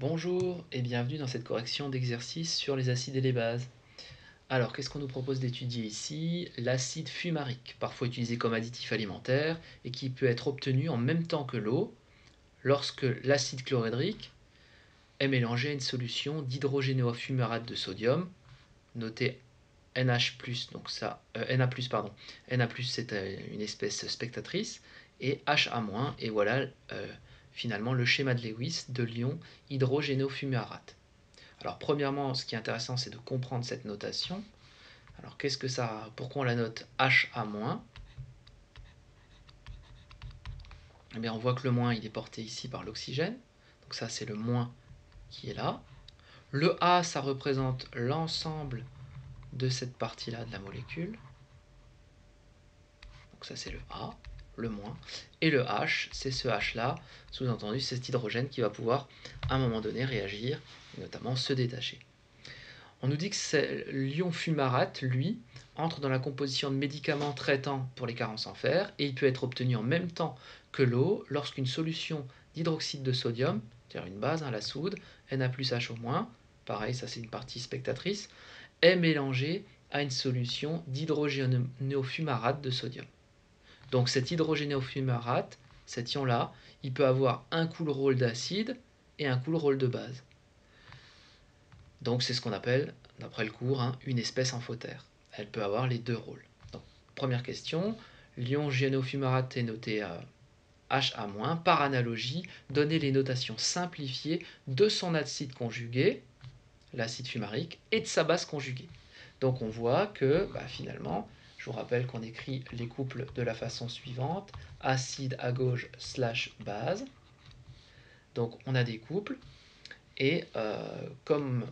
Bonjour et bienvenue dans cette correction d'exercice sur les acides et les bases. Alors, qu'est-ce qu'on nous propose d'étudier ici? L'acide fumarique, parfois utilisé comme additif alimentaire et qui peut être obtenu en même temps que l'eau lorsque l'acide chlorhydrique est mélangé à une solution d'hydrogénofumarate de sodium, noté NH+, donc ça, Na+, pardon. Na+, c'est une espèce spectatrice, et Ha-, et voilà finalement le schéma de Lewis de l'ion hydrogénofumarate. Alors premièrement, ce qui est intéressant, c'est de comprendre cette notation. Alors qu'est-ce que ça, pourquoi on la note Ha-? Eh bien, on voit que le moins il est porté ici par l'oxygène, donc ça c'est le moins qui est là. Le A, ça représente l'ensemble de cette partie-là de la molécule. Donc ça c'est le A, le moins. Et le H, c'est ce H-là, sous-entendu c'est cet hydrogène qui va pouvoir à un moment donné réagir, et notamment se détacher. On nous dit que l'ion fumarate, lui, entre dans la composition de médicaments traitant pour les carences en fer et il peut être obtenu en même temps que l'eau lorsqu'une solution d'hydroxyde de sodium, c'est-à-dire une base, la soude, Na+H-, pareil, ça c'est une partie spectatrice, est mélangée à une solution d'hydrogénofumarate de sodium. Donc cet hydrogénofumarate, cet ion-là, il peut avoir un coup le rôle d'acide et un coup le rôle de base. Donc c'est ce qu'on appelle, d'après le cours, une espèce amphotère. Elle peut avoir les deux rôles. Donc, première question, l'ion génofumarate est noté à Ha-. Par analogie, donnez les notations simplifiées de son acide conjugué, l'acide fumarique, et de sa base conjuguée. Donc on voit que finalement, je vous rappelle qu'on écrit les couples de la façon suivante, acide à gauche / base. Donc on a des couples, et comme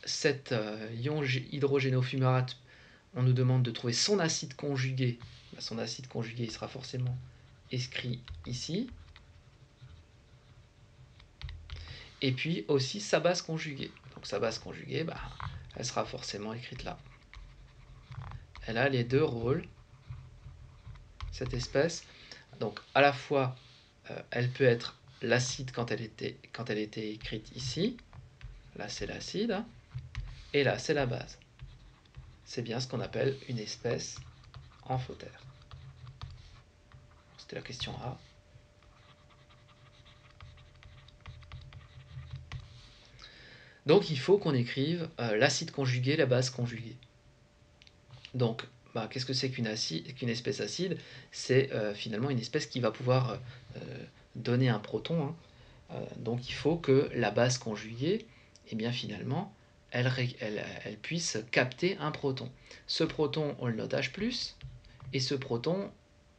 cet ion hydrogénofumarate, on nous demande de trouver son acide conjugué. Son acide conjugué, il sera forcément écrit ici. Et puis aussi sa base conjuguée. Donc sa base conjuguée, elle sera forcément écrite là. Elle a les deux rôles, cette espèce. Donc à la fois, elle peut être l'acide quand elle était écrite ici. Là, c'est l'acide. Et là, c'est la base. C'est bien ce qu'on appelle une espèce amphotère. C'était la question A. Donc il faut qu'on écrive l'acide conjugué, la base conjuguée. Donc qu'est-ce que c'est qu'une espèce acide? C'est finalement une espèce qui va pouvoir donner un proton. Donc il faut que la base conjuguée, finalement, elle puisse capter un proton. Ce proton, on le note H+, et ce proton,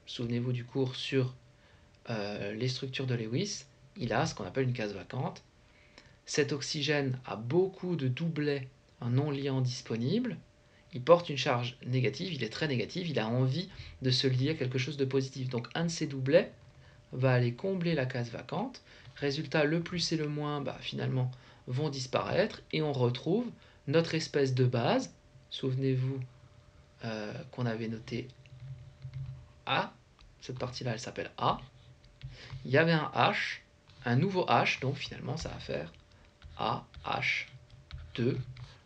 souvenez-vous du cours sur les structures de Lewis, il a ce qu'on appelle une case vacante. Cet oxygène a beaucoup de doublets non liants disponibles, il porte une charge négative, il est très négatif, il a envie de se lier à quelque chose de positif. Donc un de ces doublets va aller combler la case vacante. Résultat, le plus et le moins, finalement, vont disparaître et on retrouve notre espèce de base. Souvenez-vous qu'on avait noté A, cette partie-là, elle s'appelle A. Il y avait un H, un nouveau H, donc finalement, ça va faire AH2,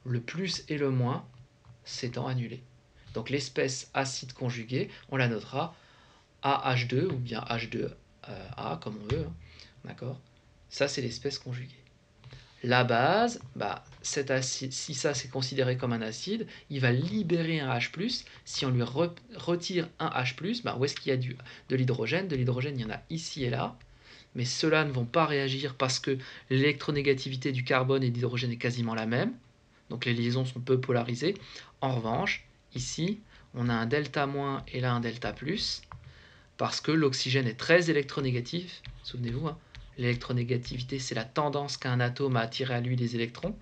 le plus et le moins s'étant annulé. Donc l'espèce acide conjugué, on la notera AH2 ou bien H2A, comme on veut. D'accord? Ça, c'est l'espèce conjuguée. La base, cet acide, si ça c'est considéré comme un acide, il va libérer un H+. Si on lui retire un H+, où est-ce qu'il y a de l'hydrogène? De l'hydrogène, il y en a ici et là. Mais ceux-là ne vont pas réagir parce que l'électronégativité du carbone et de l'hydrogène est quasiment la même. Donc les liaisons sont peu polarisées. En revanche, ici, on a un delta- et là un delta+, parce que l'oxygène est très électronégatif. Souvenez-vous, l'électronégativité, c'est la tendance qu'a un atome à attirer à lui les électrons.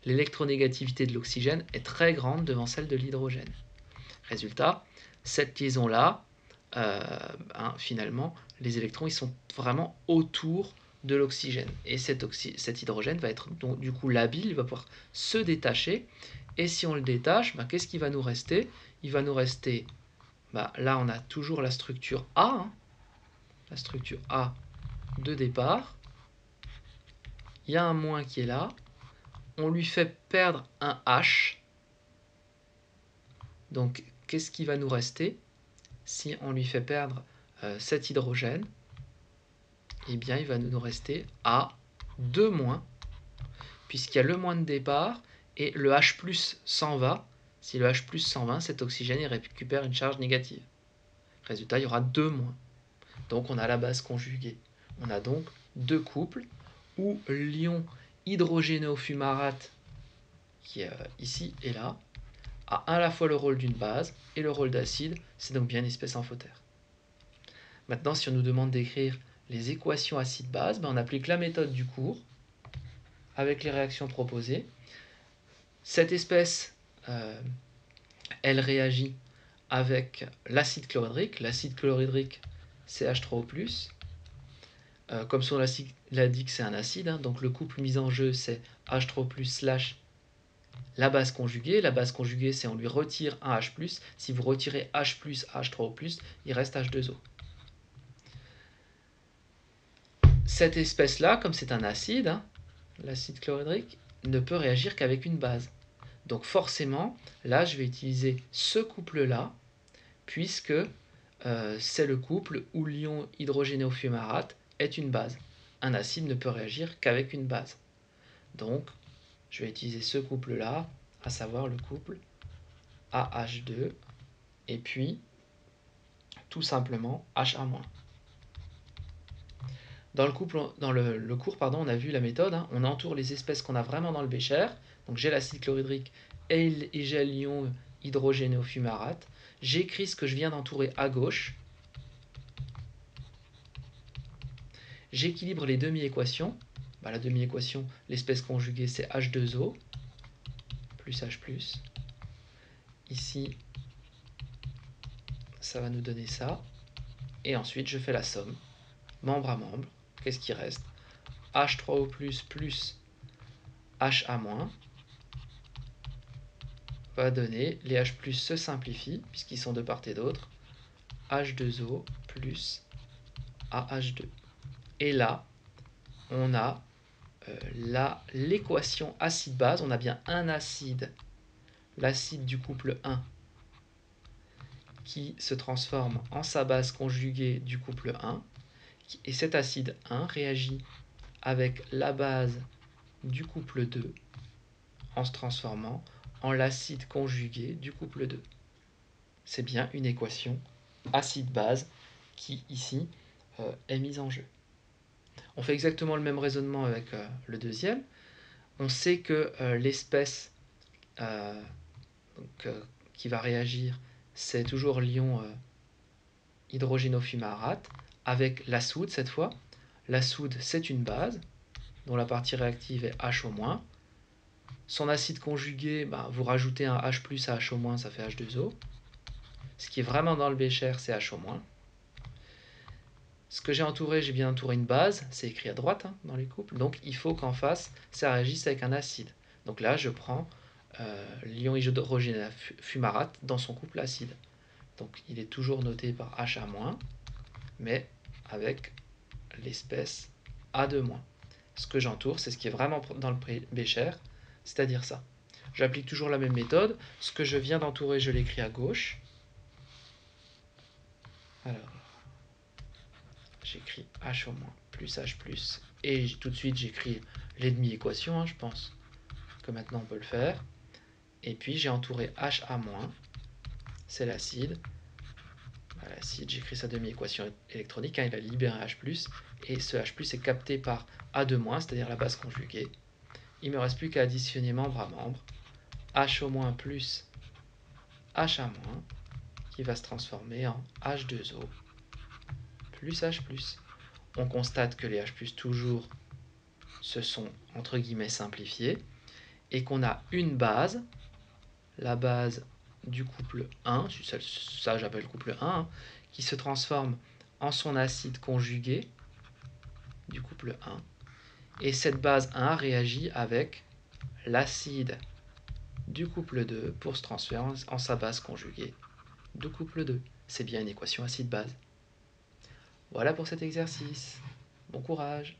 L'électronégativité de l'oxygène est très grande devant celle de l'hydrogène. Résultat, cette liaison-là, finalement, les électrons ils sont vraiment autour de l'oxygène. Et cet hydrogène va être donc, du coup labile, il va pouvoir se détacher. Et si on le détache, qu'est-ce qui va nous rester? Il va nous rester, là on a toujours la structure A, la structure A de départ. il y a un moins qui est là, on lui fait perdre un H. Donc, qu'est-ce qui va nous rester si on lui fait perdre cet hydrogène? Eh bien, il va nous rester A2-, puisqu'il y a le moins de départ, et le H+ s'en va. Si le H+ s'en va, cet oxygène il récupère une charge négative. Résultat, il y aura 2-. Donc, on a la base conjuguée. On a donc deux couples où l'ion hydrogénofumarate, qui est ici et là, a à la fois le rôle d'une base et le rôle d'acide. C'est donc bien une espèce amphotère. Maintenant, si on nous demande d'écrire les équations acide-base, on applique la méthode du cours avec les réactions proposées. Cette espèce, elle réagit avec l'acide chlorhydrique. L'acide chlorhydrique, c'est H3O+. Comme son l'indique, c'est un acide, donc le couple mis en jeu, c'est H3O+ / la base conjuguée. La base conjuguée, c'est on lui retire un H+. Si vous retirez H+, H3O+, il reste H2O. Cette espèce-là, comme c'est un acide, l'acide chlorhydrique, ne peut réagir qu'avec une base. Donc forcément, là, je vais utiliser ce couple-là, puisque c'est le couple où l'ion hydrogénofumarate est une base. Un acide ne peut réagir qu'avec une base. Donc, je vais utiliser ce couple-là, à savoir le couple AH2, et puis, tout simplement, HA-. Dans le cours, on a vu la méthode, on entoure les espèces qu'on a vraiment dans le bécher. Donc j'ai l'acide chlorhydrique et j'ai l'ion hydrogénofumarate. J'écris ce que je viens d'entourer à gauche. J'équilibre les demi-équations. La demi-équation, l'espèce conjuguée, c'est H2O plus H+. Ici, ça va nous donner ça. Et ensuite, je fais la somme, membre à membre. Qu'est-ce qui reste? H3O+, plus HA- va donner, les H+ se simplifient, puisqu'ils sont de part et d'autre, H2O plus AH2. Et là, on a l'équation acide-base. On a bien un acide, l'acide du couple 1, qui se transforme en sa base conjuguée du couple 1. Et cet acide 1 réagit avec la base du couple 2 en se transformant en l'acide conjugué du couple 2. C'est bien une équation acide-base qui, ici, est mise en jeu. On fait exactement le même raisonnement avec le deuxième. On sait que l'espèce qui va réagir, c'est toujours l'ion hydrogénofumarate avec la soude cette fois. La soude, c'est une base dont la partie réactive est H-. Son acide conjugué, vous rajoutez un H+ à H-, ça fait H2O. Ce qui est vraiment dans le bécher, c'est H-. Ce que j'ai entouré, j'ai bien entouré une base, c'est écrit à droite dans les couples, donc il faut qu'en face, ça réagisse avec un acide. Donc là, je prends l'ion hydrogénofumarate dans son couple acide. Donc il est toujours noté par HA-, mais avec l'espèce A2-. Ce que j'entoure, c'est ce qui est vraiment dans le bécher, c'est-à-dire ça. J'applique toujours la même méthode. Ce que je viens d'entourer, je l'écris à gauche. Alors, j'écris H- plus H+, et tout de suite j'écris les demi-équations, je pense que maintenant on peut le faire. Et puis j'ai entouré HA-, c'est l'acide. L'acide, j'écris sa demi-équation électronique, il a libéré un H+, et ce H+ est capté par A2-, c'est-à-dire la base conjuguée. Il ne me reste plus qu'à additionner membre à membre, H- plus HA-, qui va se transformer en H2O plus H+. On constate que les H+, toujours, se sont, entre guillemets, simplifiés, et qu'on a une base, la base du couple 1, ça j'appelle couple 1, qui se transforme en son acide conjugué du couple 1. Et cette base 1 réagit avec l'acide du couple 2 pour se transférer en sa base conjuguée du couple 2. C'est bien une équation acide-base. Voilà pour cet exercice. Bon courage!